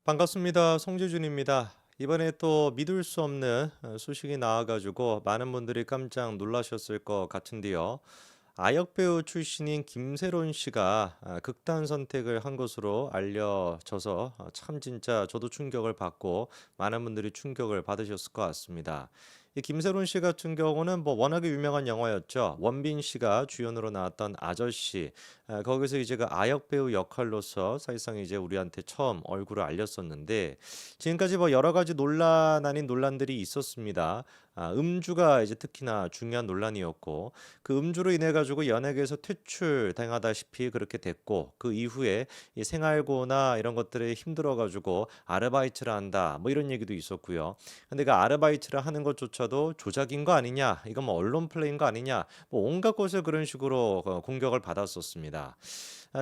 반갑습니다. 송재준입니다. 이번에 또 믿을 수 없는 소식이 나와가지고 많은 분들이 깜짝 놀라셨을 것 같은데요. 아역 배우 출신인 김세론 씨가 극단 선택을 한 것으로 알려져서 참 진짜 저도 충격을 받고 많은 분들이 충격을 받으셨을 것 같습니다. 이 김세론 씨 같은 경우는 뭐 워낙에 유명한 영화였죠. 원빈 씨가 주연으로 나왔던 아저씨. 거기서 이제 그 아역 배우 역할로서 사실상 이제 우리한테 처음 얼굴을 알렸었는데 지금까지 뭐 여러 가지 논란 아닌 논란들이 있었습니다. 음주가 이제 특히나 중요한 논란이었고 그 음주로 인해 가지고 연예계에서 퇴출당하다시피 그렇게 됐고 그 이후에 이 생활고나 이런 것들에 힘들어 가지고 아르바이트를 한다 뭐 이런 얘기도 있었고요. 근데 그 아르바이트를 하는 것조차도 조작인 거 아니냐, 이건 뭐 언론 플레이인 거 아니냐, 뭐 온갖 것을 그런 식으로 공격을 받았었습니다.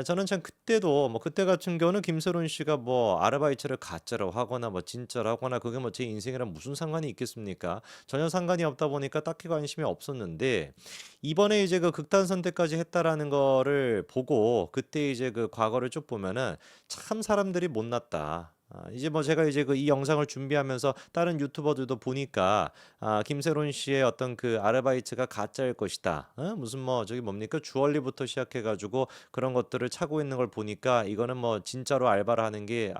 저는 참 그때도 뭐 그때 같은 경우는 김세론 씨가 뭐 아르바이트를 가짜로 하거나 뭐 진짜로 하거나 그게 뭐 제 인생이랑 무슨 상관이 있겠습니까? 전혀 상관이 없다 보니까 딱히 관심이 없었는데 이번에 이제 그 극단 선택까지 했다라는 거를 보고 그때 이제 그 과거를 쭉 보면은 참 사람들이 못났다. 이제 뭐 제가 이제 그 이 영상을 준비하면서 다른 유튜버들도 보니까 김세론 씨의 어떤 그 아르바이트가 가짜일 것이다. 무슨 뭐 저기 뭡니까 주얼리부터 시작해가지고 그런 것들을 차고 있는 걸 보니까 이거는 뭐 진짜로 알바를 하는 게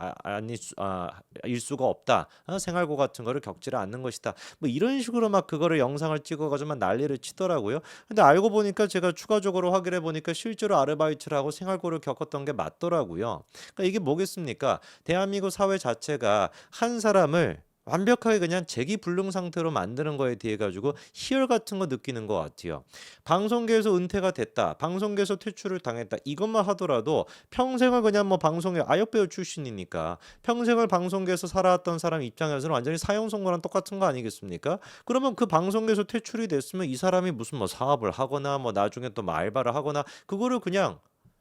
일 수가 없다. 생활고 같은 거를 겪지를 않는 것이다. 뭐 이런 식으로 막 그거를 영상을 찍어가지고 막 난리를 치더라고요. 근데 알고 보니까 제가 추가적으로 확인해 보니까 실제로 아르바이트를 하고 생활고를 겪었던 게 맞더라고요. 그러니까 이게 뭐겠습니까? 대한민국 사회 자체가 한 사람을 완벽하게 그냥 재기불능 상태로 만드는 거에 대해 가지고 희열 같은 거 느끼는 것 같아요. 방송계에서 은퇴가 됐다. 방송계에서 퇴출을 당했다. 이것만 하더라도 평생을 그냥 뭐 방송계 아역배우 출신이니까 평생을 방송계에서 살아왔던 사람 입장에서는 완전히 사형선고랑 똑같은 거 아니겠습니까? 그러면 그 방송계에서 퇴출이 됐으면 이 사람이 무슨 뭐 사업을 하거나 뭐 나중에 또 뭐 알바를 하거나 그거를 그냥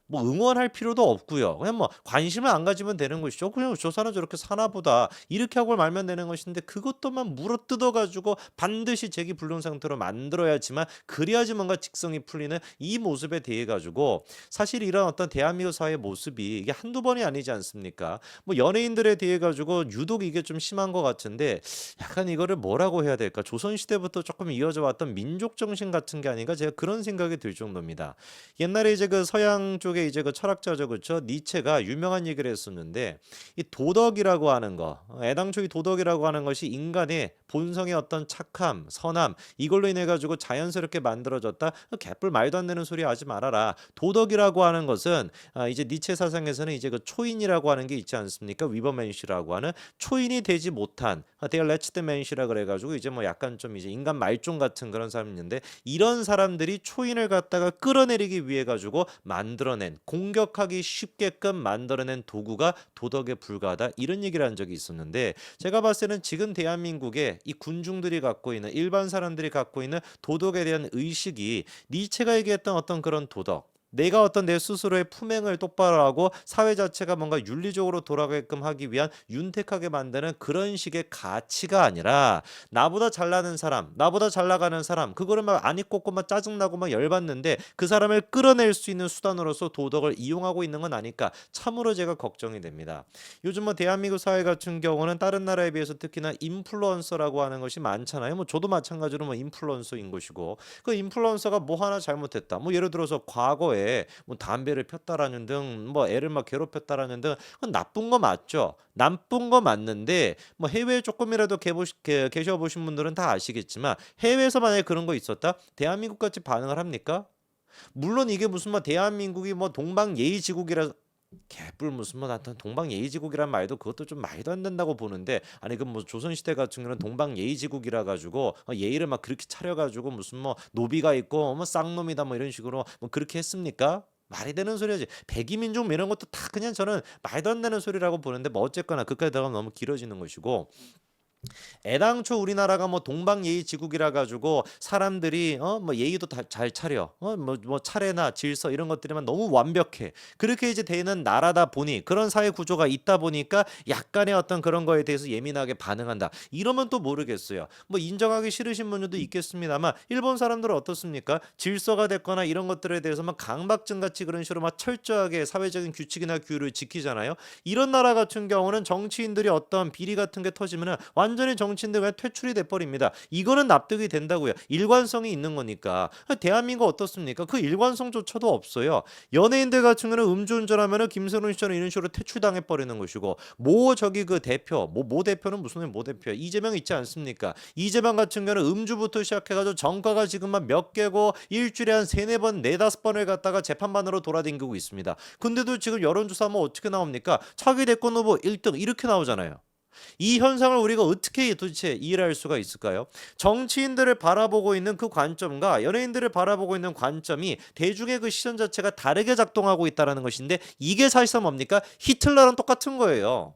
뭐 응원할 필요도 없고요. 그냥 뭐 관심을 안 가지면 되는 것이죠. 그냥 '저 사람 저렇게 사나 보다.' 이렇게 하고 말면 되는 것인데 그것도만 물어뜯어 가지고 반드시 재기불능 상태로 만들어야지만 그래야지 뭔가 직성이 풀리는 이 모습에 대해 가지고 사실 이런 어떤 대한민국 사회의 모습이 이게 한두 번이 아니지 않습니까? 뭐 연예인들에 대해 가지고 유독 이게 좀 심한 것 같은데 약간 이거를 뭐라고 해야 될까? 조선시대부터 조금 이어져 왔던 민족 정신 같은 게 아닌가 제가 그런 생각이 들 정도입니다. 옛날에 이제 그 서양 쪽에 이제 그 철학자죠, 그렇죠? 니체가 유명한 얘기를 했었는데 이 도덕이라고 하는 거, 애당초 이 도덕이라고 하는 것이 인간의 본성의 어떤 착함, 선함 이걸로 인해 가지고 자연스럽게 만들어졌다. 개뿔 말도 안 되는 소리 하지 말아라. 도덕이라고 하는 것은 이제 니체 사상에서는 이제 그 초인이라고 하는 게 있지 않습니까? 위버맨시라고 하는 초인이 되지 못한 데어 레츠드맨시라 그래가지고 이제 뭐 약간 좀 이제 인간 말종 같은 그런 사람이 있는데 이런 사람들이 초인을 갖다가 끌어내리기 위해 가지고 만들어낸 공격하기 쉽게끔 만들어낸 도구가 도덕에 불과하다 이런 얘기를 한 적이 있었는데 제가 봤을 때는 지금 대한민국의 이 군중들이 갖고 있는 일반 사람들이 갖고 있는 도덕에 대한 의식이 니체가 얘기했던 어떤 그런 도덕 내가 어떤 내 스스로의 품행을 똑바로 하고 사회 자체가 뭔가 윤리적으로 돌아가게끔 하기 위한 윤택하게 만드는 그런 식의 가치가 아니라 나보다 잘나는 사람, 나보다 잘 나가는 사람, 그거를 막 안 입고 막 짜증나고 막 열받는데 그 사람을 끌어낼 수 있는 수단으로서 도덕을 이용하고 있는 건 아닐까 참으로 제가 걱정이 됩니다. 요즘 뭐 대한민국 사회 같은 경우는 다른 나라에 비해서 특히나 인플루언서라고 하는 것이 많잖아요. 뭐 저도 마찬가지로 뭐 인플루언서인 것이고 그 인플루언서가 뭐 하나 잘못했다. 뭐 예를 들어서 과거에 뭐 담배를 폈다라는 등 뭐 애를 막 괴롭혔다라는 등 그건 나쁜 거 맞죠. 나쁜 거 맞는데 뭐 해외에 조금이라도 계셔 보신 분들은 다 아시겠지만 해외에서 만약에 그런 거 있었다? 대한민국 같이 반응을 합니까? 물론 이게 무슨 뭐 대한민국이 뭐 동방예의지국이라 개뿔 무슨 뭐 나한테 동방예의지국이란 말도 그것도 좀 말도 안 된다고 보는데 아니 그 뭐 조선시대 같은 경우는 동방예의지국이라 가지고 예의를 막 그렇게 차려 가지고 무슨 뭐 노비가 있고 뭐 쌍놈이다 뭐 이런 식으로 뭐 그렇게 했습니까? 말이 되는 소리지. 백이민족 뭐 이런 것도 다 그냥 저는 말도 안 되는 소리라고 보는데 뭐 어쨌거나 그까지 들어가면 너무 길어지는 것이고 애당초 우리나라가 뭐 동방예의지국이라 가지고 사람들이 뭐 예의도 다 잘 차려. 뭐 차례나 질서 이런 것들이만 너무 완벽해. 그렇게 이제 되는 나라다 보니 그런 사회 구조가 있다 보니까 약간의 어떤 그런 거에 대해서 예민하게 반응한다. 이러면 또 모르겠어요. 뭐 인정하기 싫으신 분들도 있겠습니다만 일본 사람들은 어떻습니까? 질서가 됐거나 이런 것들에 대해서만 강박증 같이 그런 식으로 막 철저하게 사회적인 규칙이나 규율을 지키잖아요. 이런 나라 같은 경우는 정치인들이 어떤 비리 같은 게 터지면은 완전히 정치인들 그냥 퇴출이 돼 버립니다. 이거는 납득이 된다고요. 일관성이 있는 거니까. 대한민국 어떻습니까? 그 일관성조차도 없어요. 연예인들 같은 경우는 음주운전하면은 김세론 씨처럼 이런 식으로 퇴출당해 버리는 것이고 모 저기 그 대표 모 대표는 무슨 모 대표야? 이재명 있지 않습니까? 이재명 같은 경우는 음주부터 시작해가지고 정가가 지금 막 몇 개고 일주일에 한 세네 번 네다섯 번을 갖다가 재판반으로 돌아다니고 있습니다. 근데도 지금 여론조사하면 어떻게 나옵니까? 차기 대권 후보 1등 이렇게 나오잖아요. 이 현상을 우리가 어떻게 도대체 이해를 할 수가 있을까요? 정치인들을 바라보고 있는 그 관점과 연예인들을 바라보고 있는 관점이 대중의 그 시선 자체가 다르게 작동하고 있다는 것인데 이게 사실상 뭡니까? 히틀러랑 똑같은 거예요.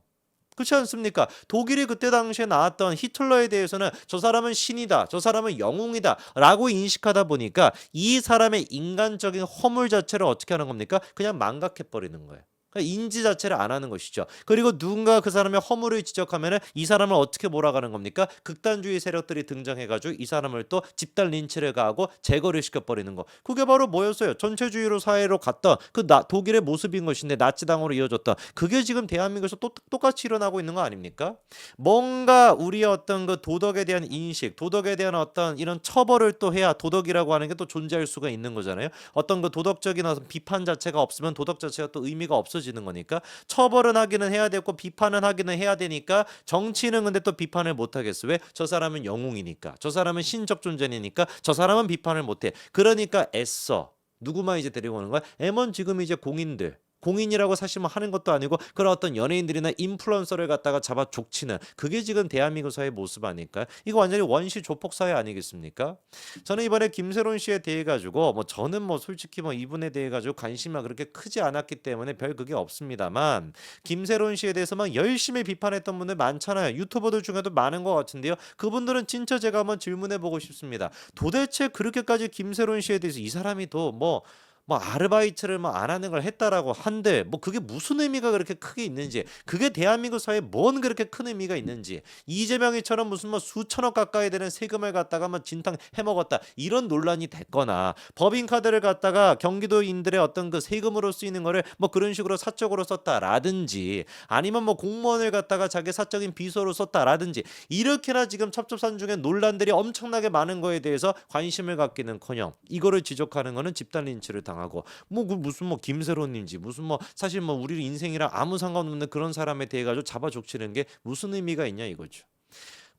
그렇지 않습니까? 독일이 그때 당시에 나왔던 히틀러에 대해서는 저 사람은 신이다, 저 사람은 영웅이다 라고 인식하다 보니까 이 사람의 인간적인 허물 자체를 어떻게 하는 겁니까? 그냥 망각해버리는 거예요. 그러니까 인지 자체를 안 하는 것이죠. 그리고 누군가 그 사람의 허물을 지적하면 이 사람을 어떻게 몰아가는 겁니까? 극단주의 세력들이 등장해가지고 이 사람을 또 집단 린치를 가하고 제거를 시켜버리는 거. 그게 바로 뭐였어요? 전체주의로 사회로 갔던 그 독일의 모습인 것인데 나치당으로 이어졌던 그게 지금 대한민국에서 또 똑같이 일어나고 있는 거 아닙니까? 뭔가 우리의 어떤 그 도덕에 대한 인식, 도덕에 대한 어떤 이런 처벌을 또 해야 도덕이라고 하는 게 또 존재할 수가 있는 거잖아요. 어떤 그 도덕적인 어떤 비판 자체가 없으면 도덕 자체가 또 의미가 없어지는 거니까 처벌은 하기는 해야 되고 비판은 하기는 해야 되니까 정치는 근데 또 비판을 못 하겠어. 왜? 저 사람은 영웅이니까. 저 사람은 신적 존재니까 저 사람은 비판을 못 해. 그러니까 애써 누구만 이제 데리고 오는 거야? M1 지금 이제 공인들 공인이라고 사실 뭐 하는 것도 아니고 그런 어떤 연예인들이나 인플루언서를 갖다가 잡아 족치는 그게 지금 대한민국 사회의 모습 아닐까? 이거 완전히 원시 조폭 사회 아니겠습니까? 저는 이번에 김세론 씨에 대해 가지고 뭐 저는 뭐 솔직히 뭐 이분에 대해 가지고 관심이 그렇게 크지 않았기 때문에 별 그게 없습니다만 김세론 씨에 대해서 막 열심히 비판했던 분들 많잖아요. 유튜버들 중에도 많은 것 같은데요. 그분들은 진짜 제가 한번 질문해 보고 싶습니다. 도대체 그렇게까지 김세론 씨에 대해서 이 사람이 뭐 아르바이트를 뭐 안 하는 걸 했다라고 한들 뭐 그게 무슨 의미가 그렇게 크게 있는지 그게 대한민국 사회에 뭔 그렇게 큰 의미가 있는지 이재명이처럼 무슨 뭐 수천억 가까이 되는 세금을 갖다가 뭐 진탕 해먹었다 이런 논란이 됐거나 법인카드를 갖다가 경기도인들의 어떤 그 세금으로 쓰이는 거를 뭐 그런 식으로 사적으로 썼다라든지 아니면 뭐 공무원을 갖다가 자기 사적인 비서로 썼다라든지 이렇게나 지금 첩첩산중에 논란들이 엄청나게 많은 거에 대해서 관심을 갖기는커녕 이거를 지적하는 거는 집단 린치를 당하고 뭐 그 무슨 뭐 김세론인지 무슨 뭐 사실 뭐 우리 인생이랑 아무 상관없는 그런 사람에 대해 가지고 잡아 족치는 게 무슨 의미가 있냐 이거죠.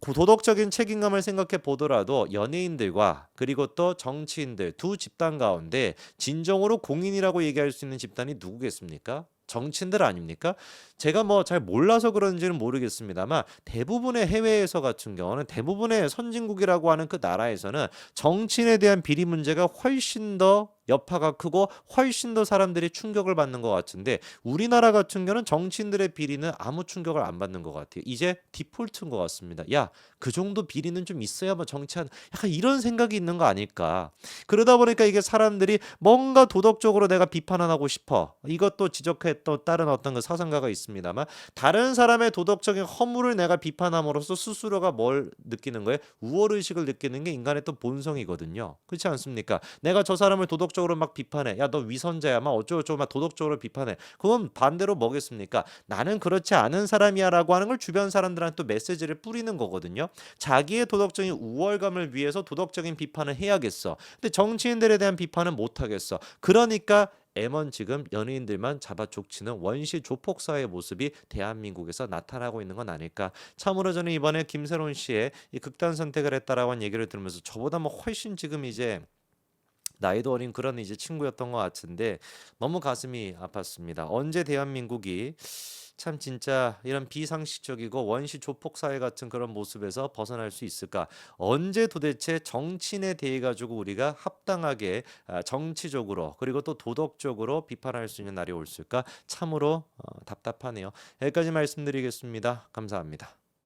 도덕적인 책임감을 생각해 보더라도 연예인들과 그리고 또 정치인들 두 집단 가운데 진정으로 공인이라고 얘기할 수 있는 집단이 누구겠습니까? 정치인들 아닙니까? 제가 뭐 잘 몰라서 그런지는 모르겠습니다만 대부분의 해외에서 같은 경우는 대부분의 선진국이라고 하는 그 나라에서는 정치인에 대한 비리 문제가 훨씬 더 여파가 크고 훨씬 더 사람들이 충격을 받는 것 같은데 우리나라 같은 경우는 정치인들의 비리는 아무 충격을 안 받는 것 같아요. 이제 디폴트인 것 같습니다. 야, 그 정도 비리는 좀 있어야 뭐 정치한 약간 이런 생각이 있는 거 아닐까. 그러다 보니까 이게 사람들이 뭔가 도덕적으로 내가 비판을 하고 싶어. 이것도 지적했던 다른 어떤 그 사상가가 있습니다만 다른 사람의 도덕적인 허물을 내가 비판함으로써 스스로가 뭘 느끼는 거예요? 우월의식을 느끼는 게 인간의 또 본성이거든요. 그렇지 않습니까? 내가 저 사람을 도덕적으로 막 비판해. 야, 너 위선자야. 막 어쩌고저쩌고 막 도덕적으로 비판해. 그건 반대로 뭐겠습니까? 나는 그렇지 않은 사람이야라고 하는 걸 주변 사람들한테 또 메시지를 뿌리는 거거든요. 자기의 도덕적인 우월감을 위해서 도덕적인 비판을 해야겠어. 근데 정치인들에 대한 비판은 못 하겠어. 그러니까 M1 지금 연예인들만 잡아 족치는 원시 조폭 사회의 모습이 대한민국에서 나타나고 있는 건 아닐까. 참으로 저는 이번에 김세론 씨의 이 극단 선택을 했다라고 한 얘기를 들으면서 저보다 뭐 훨씬 지금 이제 나이도 어린 그런 이제 친구였던 것 같은데 너무 가슴이 아팠습니다. 언제 대한민국이 참 진짜 이런 비상식적이고 원시 조폭 사회 같은 그런 모습에서 벗어날 수 있을까? 언제 도대체 정치인에 대해 가지고 우리가 합당하게 정치적으로 그리고 또 도덕적으로 비판할 수 있는 날이 올까? 참으로 답답하네요. 여기까지 말씀드리겠습니다. 감사합니다.